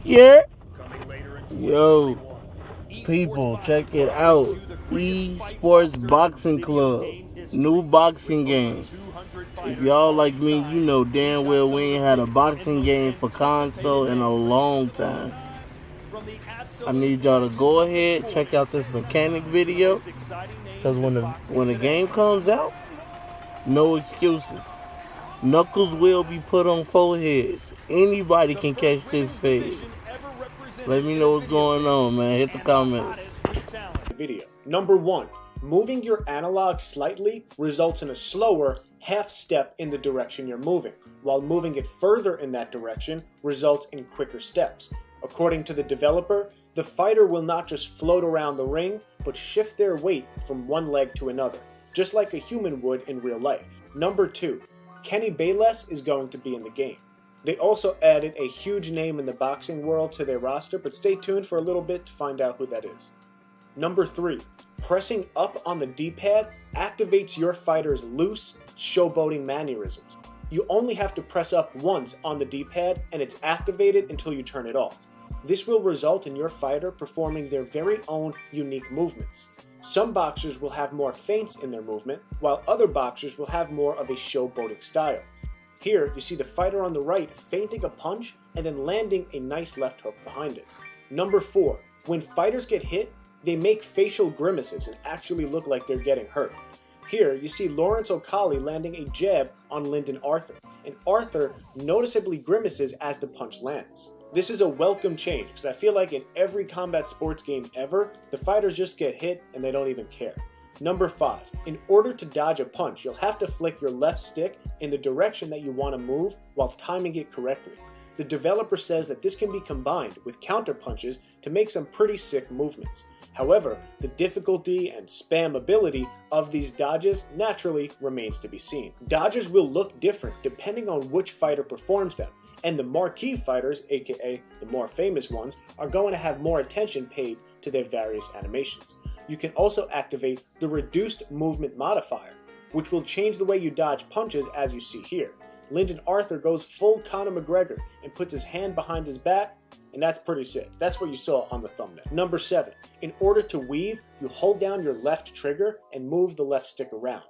Yeah. Yo, people, check it out. ESports Boxing Club. New boxing game. If y'all like me, you know damn well we ain't had a boxing game for console in a long time. I need y'all to go ahead, check out this mechanic video. Because when the game comes out, no excuses. Knuckles will be put on foreheads. Anybody can catch this fade. Let me know what's going on, man. Hit the comments. Video. Number 1. Moving your analog slightly results in a slower half step in the direction you're moving, while moving it further in that direction results in quicker steps. According to the developer, the fighter will not just float around the ring, but shift their weight from one leg to another, just like a human would in real life. Number 2. Kenny Bayless is going to be in the game. They also added a huge name in the boxing world to their roster, but stay tuned for a little bit to find out who that is. Number 3. Pressing up on the D-pad activates your fighter's loose, showboating mannerisms. You only have to press up once on the D-pad and it's activated until you turn it off. This will result in your fighter performing their very own unique movements. Some boxers will have more feints in their movement, while other boxers will have more of a showboating style. Here, you see the fighter on the right feinting a punch and then landing a nice left hook behind it. Number 4. When fighters get hit, they make facial grimaces and actually look like they're getting hurt. Here, you see Lawrence O'Colly landing a jab on Lyndon Arthur, and Arthur noticeably grimaces as the punch lands. This is a welcome change, because I feel like in every combat sports game ever, the fighters just get hit and they don't even care. Number 5. In order to dodge a punch, you'll have to flick your left stick in the direction that you want to move while timing it correctly. The developer says that this can be combined with counter punches to make some pretty sick movements. However, the difficulty and spammability of these dodges naturally remains to be seen. Dodges will look different depending on which fighter performs them, and the marquee fighters, aka the more famous ones, are going to have more attention paid to their various animations. You can also activate the reduced movement modifier, which will change the way you dodge punches as you see here. Lyndon Arthur goes full Conor McGregor and puts his hand behind his back, and that's pretty sick. That's what you saw on the thumbnail. Number 7. In order to weave, you hold down your left trigger and move the left stick around.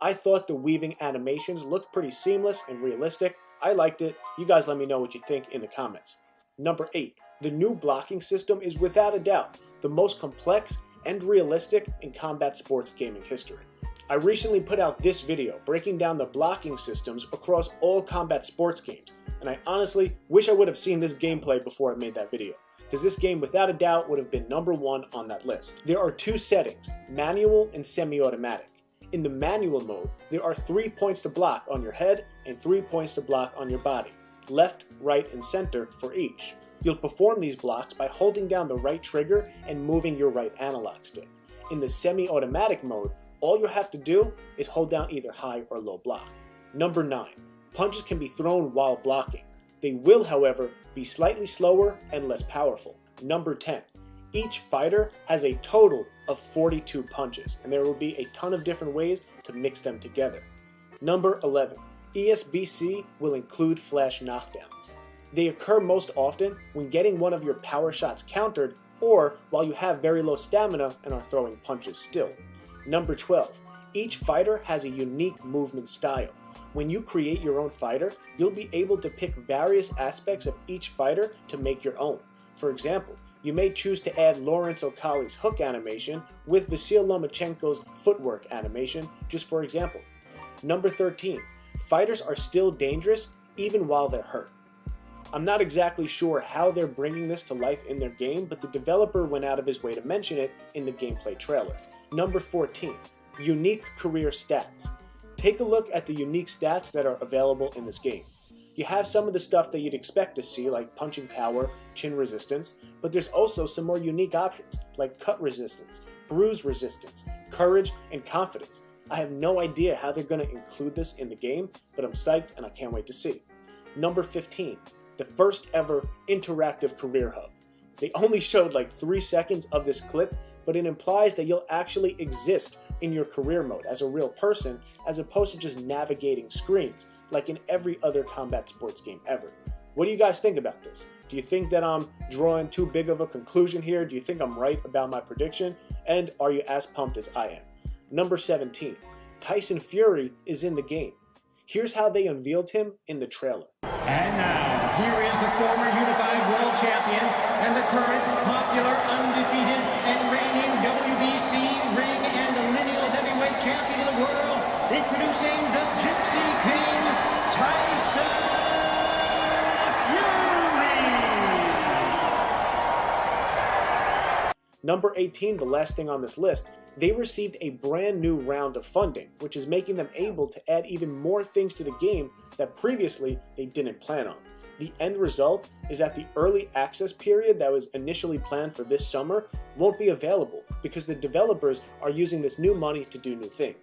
I thought the weaving animations looked pretty seamless and realistic. I liked it. You guys let me know what you think in the comments. Number 8. The new blocking system is without a doubt the most complex and realistic in combat sports gaming history. I recently put out this video breaking down the blocking systems across all combat sports games, and I honestly wish I would have seen this gameplay before I made that video, because this game without a doubt would have been number 1 on that list. There are 2 settings, manual and semi-automatic. In the manual mode, there are 3 points to block on your head and 3 points to block on your body, left, right, and center for each. You'll perform these blocks by holding down the right trigger and moving your right analog stick. In the semi-automatic mode, all you have to do is hold down either high or low block. Number 9. Punches can be thrown while blocking. They will, however, be slightly slower and less powerful. Number 10. Each fighter has a total of 42 punches, and there will be a ton of different ways to mix them together. Number 11. ESBC will include flash knockdowns. They occur most often when getting one of your power shots countered or while you have very low stamina and are throwing punches still. Number 12. Each fighter has a unique movement style. When you create your own fighter, you'll be able to pick various aspects of each fighter to make your own. For example, you may choose to add Lawrence O'Colly's hook animation with Vasyl Lomachenko's footwork animation, just for example. Number 13. Fighters are still dangerous even while they're hurt. I'm not exactly sure how they're bringing this to life in their game, but the developer went out of his way to mention it in the gameplay trailer. Number 14. Unique career stats. Take a look at the unique stats that are available in this game. You have some of the stuff that you'd expect to see, like punching power, chin resistance, but there's also some more unique options, like cut resistance, bruise resistance, courage, and confidence. I have no idea how they're going to include this in the game, but I'm psyched and I can't wait to see. Number 15. The first ever interactive career hub. They only showed like 3 seconds of this clip, but it implies that you'll actually exist in your career mode as a real person, as opposed to just navigating screens like in every other combat sports game ever. What do you guys think about this? Do you think that I'm drawing too big of a conclusion here? Do you think I'm right about my prediction? And are you as pumped as I am? Number 17, Tyson Fury is in the game. Here's how they unveiled him in the trailer. And now, here is the former unified world champion and the current popular, undefeated, and reigning WBC ring and lineal heavyweight champion of the world, introducing the Gypsy King, Tyson Fury! Number 18, the last thing on this list, they received a brand new round of funding, which is making them able to add even more things to the game that previously they didn't plan on. The end result is that the early access period that was initially planned for this summer won't be available because the developers are using this new money to do new things.